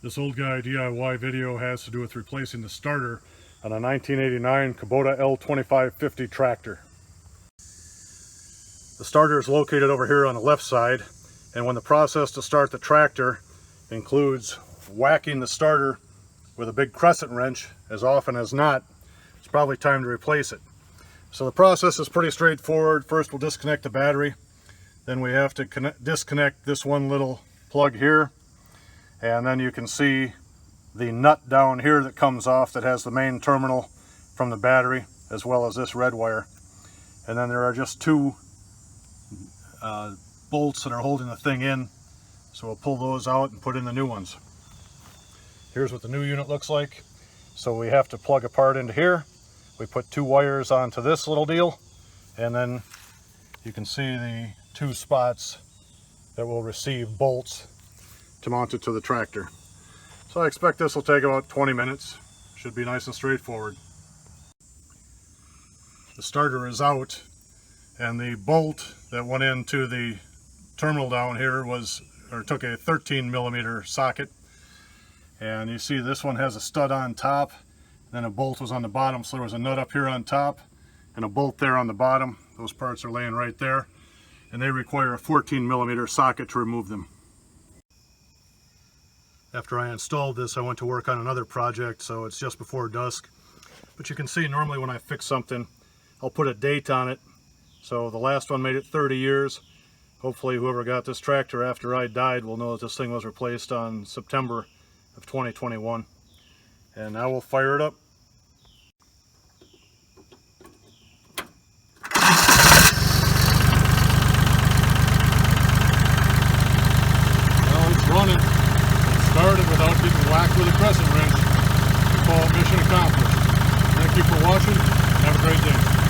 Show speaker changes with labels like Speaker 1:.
Speaker 1: This old guy DIY video has to do with replacing the starter on a 1989 Kubota L2550 tractor. The starter is located over here on the left side, and when the process to start the tractor includes whacking the starter with a big crescent wrench as often as not, it's probably time to replace it. So the process is pretty straightforward. First we'll disconnect the battery, then we have to disconnect this one little plug here, and then you can see the nut down here that comes off that has the main terminal from the battery, as well as this red wire. And then there are just two bolts that are holding the thing in, so we'll pull those out and put in the new ones. Here's what the new unit looks like. So we have to plug a part into here. We put two wires onto this little deal, and then you can see the two spots that will receive bolts to mount it to the tractor. So I expect this will take about 20 minutes. Should be nice and straightforward. The starter is out, and the bolt that went into the terminal down here took a 13mm socket. And you see this one has a stud on top, then a bolt was on the bottom, so there was a nut up here on top and a bolt there on the bottom. Those parts are laying right there, and they require a 14mm socket to remove them. After I installed this, I went to work on another project, so it's just before dusk. But you can see normally when I fix something, I'll put a date on it. So the last one made it 30 years. Hopefully whoever got this tractor after I died will know that this thing was replaced on September of 2021. And now we'll fire it up. Well, it's running. Started without getting whacked with a crescent wrench. We call it mission accomplished. Thank you for watching. Have a great day.